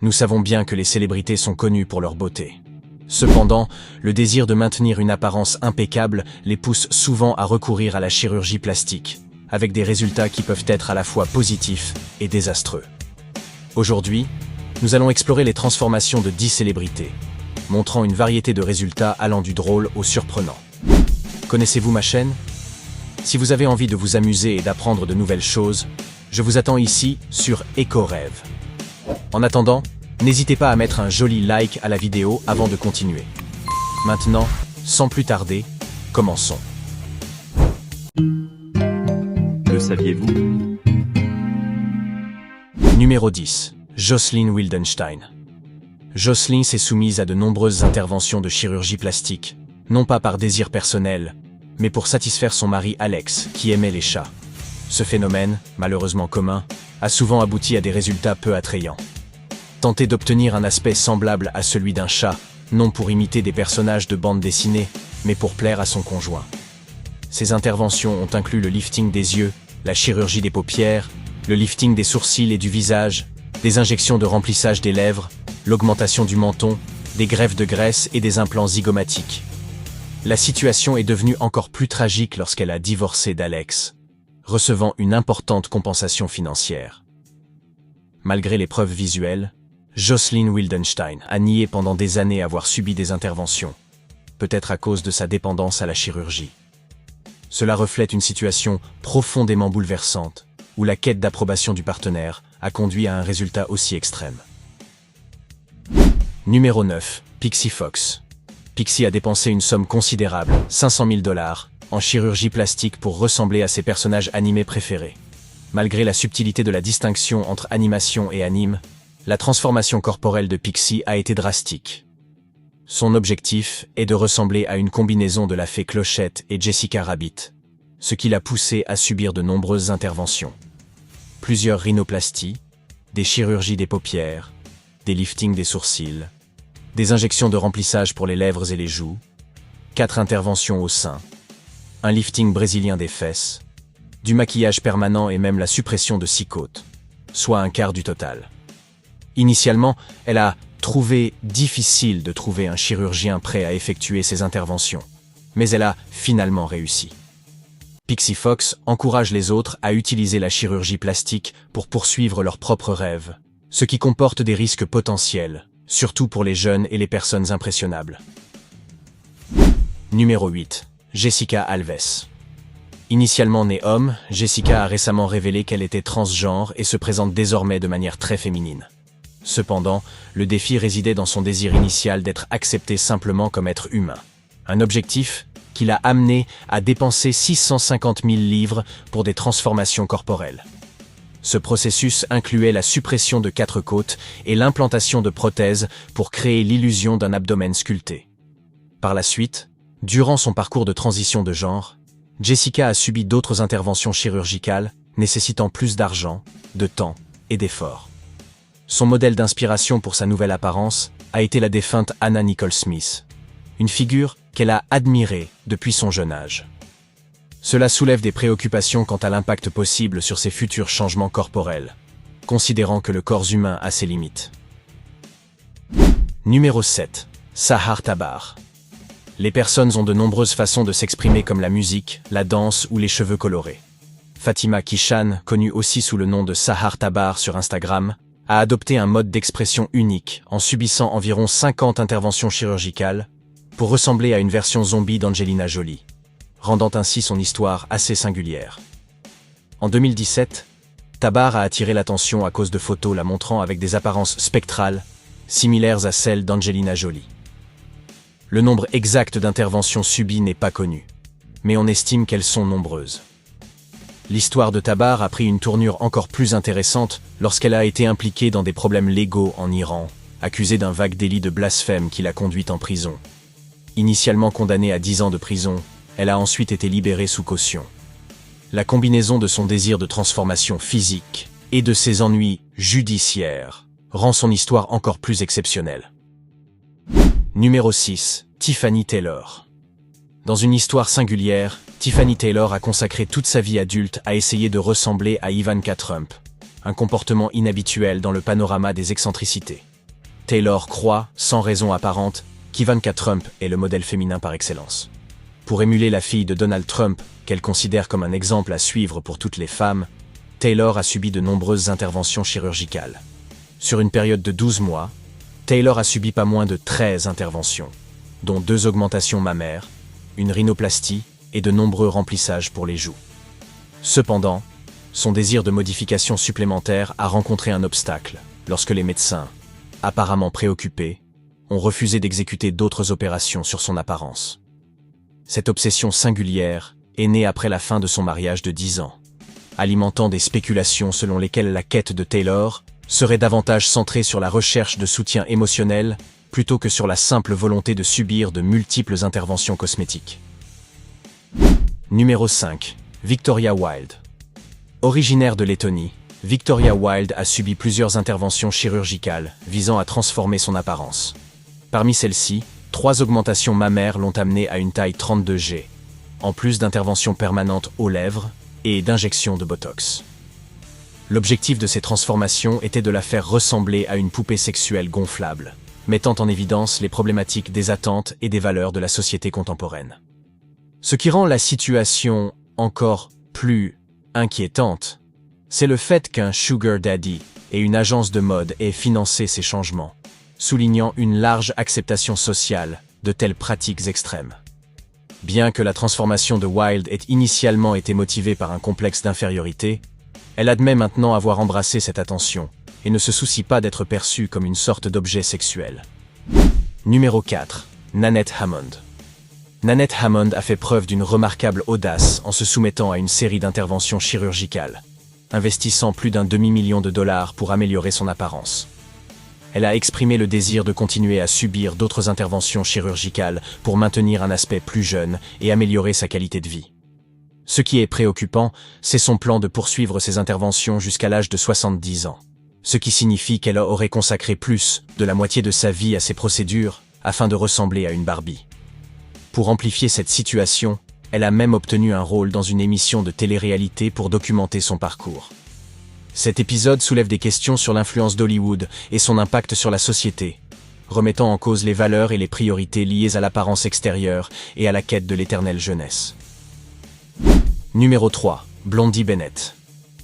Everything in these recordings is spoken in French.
Nous savons bien que les célébrités sont connues pour leur beauté. Cependant, le désir de maintenir une apparence impeccable les pousse souvent à recourir à la chirurgie plastique, avec des résultats qui peuvent être à la fois positifs et désastreux. Aujourd'hui, nous allons explorer les transformations de 10 célébrités, montrant une variété de résultats allant du drôle au surprenant. Connaissez-vous ma chaîne? Si vous avez envie de vous amuser et d'apprendre de nouvelles choses, je vous attends ici sur EcoRêve. En attendant, n'hésitez pas à mettre un joli like à la vidéo avant de continuer. Maintenant, sans plus tarder, commençons. Le saviez-vous? Numéro 10. Jocelyn Wildenstein. Jocelyn s'est soumise à de nombreuses interventions de chirurgie plastique, non pas par désir personnel, mais pour satisfaire son mari Alex, qui aimait les chats. Ce phénomène, malheureusement commun, a souvent abouti à des résultats peu attrayants. Tenter d'obtenir un aspect semblable à celui d'un chat, non pour imiter des personnages de bande dessinée, mais pour plaire à son conjoint. Ces interventions ont inclus le lifting des yeux, la chirurgie des paupières, le lifting des sourcils et du visage, des injections de remplissage des lèvres, l'augmentation du menton, des greffes de graisse et des implants zygomatiques. La situation est devenue encore plus tragique lorsqu'elle a divorcé d'Alex, recevant une importante compensation financière. Malgré les preuves visuelles, Jocelyn Wildenstein a nié pendant des années avoir subi des interventions, peut-être à cause de sa dépendance à la chirurgie. Cela reflète une situation profondément bouleversante, où la quête d'approbation du partenaire a conduit à un résultat aussi extrême. Numéro 9. Pixie Fox. Pixie a dépensé une somme considérable, 500 000 $, en chirurgie plastique pour ressembler à ses personnages animés préférés. Malgré la subtilité de la distinction entre animation et anime, la transformation corporelle de Pixie a été drastique. Son objectif est de ressembler à une combinaison de la fée Clochette et Jessica Rabbit, ce qui l'a poussée à subir de nombreuses interventions. Plusieurs rhinoplasties, des chirurgies des paupières, des liftings des sourcils, des injections de remplissage pour les lèvres et les joues, 4 interventions au sein, un lifting brésilien des fesses, du maquillage permanent et même la suppression de 6 côtes, soit un quart du total. Initialement, elle a trouvé difficile de trouver un chirurgien prêt à effectuer ces interventions, mais elle a finalement réussi. Pixie Fox encourage les autres à utiliser la chirurgie plastique pour poursuivre leurs propres rêves, ce qui comporte des risques potentiels, surtout pour les jeunes et les personnes impressionnables. Numéro 8. Jessica Alves. Initialement née homme, Jessica a récemment révélé qu'elle était transgenre et se présente désormais de manière très féminine. Cependant, le défi résidait dans son désir initial d'être acceptée simplement comme être humain. Un objectif qui l'a amené à dépenser 650 000 livres pour des transformations corporelles. Ce processus incluait la suppression de 4 côtes et l'implantation de prothèses pour créer l'illusion d'un abdomen sculpté. Par la suite, durant son parcours de transition de genre, Jessica a subi d'autres interventions chirurgicales nécessitant plus d'argent, de temps et d'efforts. Son modèle d'inspiration pour sa nouvelle apparence a été la défunte Anna Nicole Smith, une figure qu'elle a admirée depuis son jeune âge. Cela soulève des préoccupations quant à l'impact possible sur ses futurs changements corporels, considérant que le corps humain a ses limites. Numéro 7. Sahar Tabar. Les personnes ont de nombreuses façons de s'exprimer comme la musique, la danse ou les cheveux colorés. Fatima Kishan, connue aussi sous le nom de Sahar Tabar sur Instagram, a adopté un mode d'expression unique en subissant environ 50 interventions chirurgicales pour ressembler à une version zombie d'Angelina Jolie, rendant ainsi son histoire assez singulière. En 2017, Tabar a attiré l'attention à cause de photos la montrant avec des apparences spectrales, similaires à celles d'Angelina Jolie. Le nombre exact d'interventions subies n'est pas connu, mais on estime qu'elles sont nombreuses. L'histoire de Tabar a pris une tournure encore plus intéressante lorsqu'elle a été impliquée dans des problèmes légaux en Iran, accusée d'un vague délit de blasphème qui l'a conduite en prison. Initialement condamnée à 10 ans de prison, elle a ensuite été libérée sous caution. La combinaison de son désir de transformation physique et de ses ennuis judiciaires rend son histoire encore plus exceptionnelle. Numéro 6. Tiffany Taylor. Dans une histoire singulière, Tiffany Taylor a consacré toute sa vie adulte à essayer de ressembler à Ivanka Trump, un comportement inhabituel dans le panorama des excentricités. Taylor croit, sans raison apparente, qu'Ivanka Trump est le modèle féminin par excellence. Pour émuler la fille de Donald Trump, qu'elle considère comme un exemple à suivre pour toutes les femmes, Taylor a subi de nombreuses interventions chirurgicales. Sur une période de 12 mois, Taylor a subi pas moins de 13 interventions, dont 2 augmentations mammaires, une rhinoplastie et de nombreux remplissages pour les joues. Cependant, son désir de modification supplémentaire a rencontré un obstacle lorsque les médecins, apparemment préoccupés, ont refusé d'exécuter d'autres opérations sur son apparence. Cette obsession singulière est née après la fin de son mariage de 10 ans, alimentant des spéculations selon lesquelles la quête de Taylor serait davantage centrée sur la recherche de soutien émotionnel plutôt que sur la simple volonté de subir de multiples interventions cosmétiques. Numéro 5. Victoria Wilde. Originaire de Lettonie, Victoria Wilde a subi plusieurs interventions chirurgicales visant à transformer son apparence. Parmi celles-ci, 3 augmentations mammaires l'ont amenée à une taille 32G, en plus d'interventions permanentes aux lèvres et d'injections de Botox. L'objectif de ces transformations était de la faire ressembler à une poupée sexuelle gonflable, mettant en évidence les problématiques des attentes et des valeurs de la société contemporaine. Ce qui rend la situation encore plus inquiétante, c'est le fait qu'un sugar daddy et une agence de mode aient financé ces changements, soulignant une large acceptation sociale de telles pratiques extrêmes. Bien que la transformation de Wilde ait initialement été motivée par un complexe d'infériorité, elle admet maintenant avoir embrassé cette attention et ne se soucie pas d'être perçue comme une sorte d'objet sexuel. Numéro 4. Nanette Hammond. Nanette Hammond a fait preuve d'une remarquable audace en se soumettant à une série d'interventions chirurgicales, investissant plus d'1 demi-million de dollars pour améliorer son apparence. Elle a exprimé le désir de continuer à subir d'autres interventions chirurgicales pour maintenir un aspect plus jeune et améliorer sa qualité de vie. Ce qui est préoccupant, c'est son plan de poursuivre ses interventions jusqu'à l'âge de 70 ans, ce qui signifie qu'elle aurait consacré plus de la moitié de sa vie à ces procédures afin de ressembler à une Barbie. Pour amplifier cette situation, elle a même obtenu un rôle dans une émission de télé-réalité pour documenter son parcours. Cet épisode soulève des questions sur l'influence d'Hollywood et son impact sur la société, remettant en cause les valeurs et les priorités liées à l'apparence extérieure et à la quête de l'éternelle jeunesse. Numéro 3. Blondie Bennett.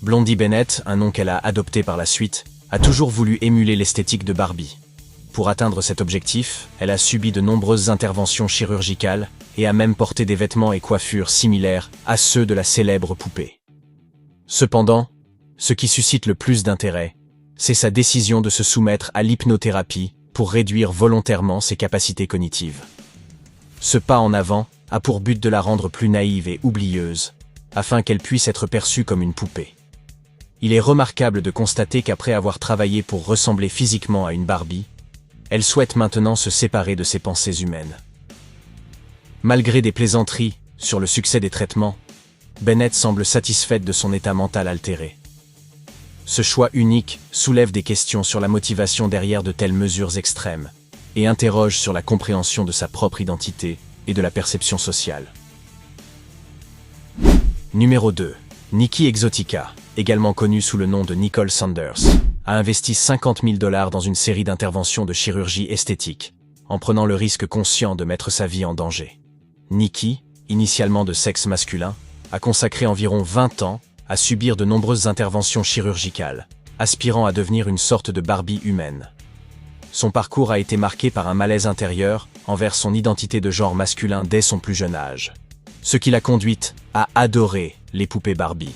Blondie Bennett, un nom qu'elle a adopté par la suite, a toujours voulu émuler l'esthétique de Barbie. Pour atteindre cet objectif, elle a subi de nombreuses interventions chirurgicales et a même porté des vêtements et coiffures similaires à ceux de la célèbre poupée. Cependant, ce qui suscite le plus d'intérêt, c'est sa décision de se soumettre à l'hypnothérapie pour réduire volontairement ses capacités cognitives. Ce pas en avant a pour but de la rendre plus naïve et oublieuse, afin qu'elle puisse être perçue comme une poupée. Il est remarquable de constater qu'après avoir travaillé pour ressembler physiquement à une Barbie, elle souhaite maintenant se séparer de ses pensées humaines. Malgré des plaisanteries sur le succès des traitements, Bennett semble satisfaite de son état mental altéré. Ce choix unique soulève des questions sur la motivation derrière de telles mesures extrêmes et interroge sur la compréhension de sa propre identité et de la perception sociale. Numéro 2. Nikki Exotica, également connue sous le nom de Nicole Saunders, a investi 50 000 $ dans une série d'interventions de chirurgie esthétique, en prenant le risque conscient de mettre sa vie en danger. Nikki, initialement de sexe masculin, a consacré environ 20 ans à subir de nombreuses interventions chirurgicales, aspirant à devenir une sorte de Barbie humaine. Son parcours a été marqué par un malaise intérieur envers son identité de genre masculin dès son plus jeune âge, ce qui l'a conduite à adorer les poupées Barbie,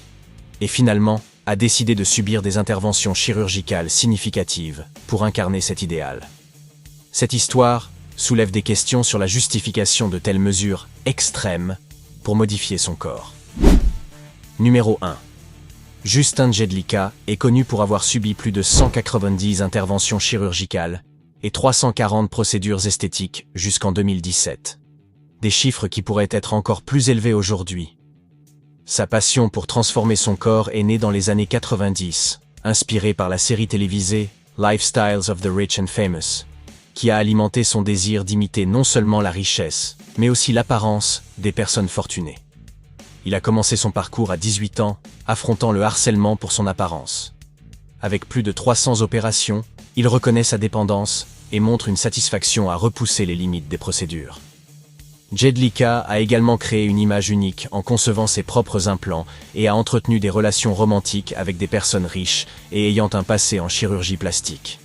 et finalement a décidé de subir des interventions chirurgicales significatives pour incarner cet idéal. Cette histoire soulève des questions sur la justification de telles mesures extrêmes pour modifier son corps. Numéro 1. Justin Jedlicka est connu pour avoir subi plus de 190 interventions chirurgicales et 340 procédures esthétiques jusqu'en 2017. Des chiffres qui pourraient être encore plus élevés aujourd'hui. Sa passion pour transformer son corps est née dans les années 90, inspirée par la série télévisée Lifestyles of the Rich and Famous, qui a alimenté son désir d'imiter non seulement la richesse, mais aussi l'apparence des personnes fortunées. Il a commencé son parcours à 18 ans, affrontant le harcèlement pour son apparence. Avec plus de 300 opérations, Il reconnaît sa dépendance et montre une satisfaction à repousser les limites des procédures. Jedlicka a également créé une image unique en concevant ses propres implants et a entretenu des relations romantiques avec des personnes riches et ayant un passé en chirurgie plastique.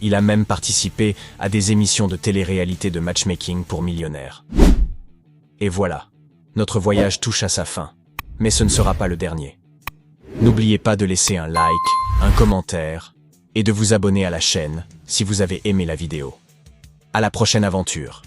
Il a même participé à des émissions de télé-réalité de matchmaking pour millionnaires. Et voilà, notre voyage touche à sa fin, mais ce ne sera pas le dernier. N'oubliez pas de laisser un like, un commentaire et de vous abonner à la chaîne si vous avez aimé la vidéo. À la prochaine aventure.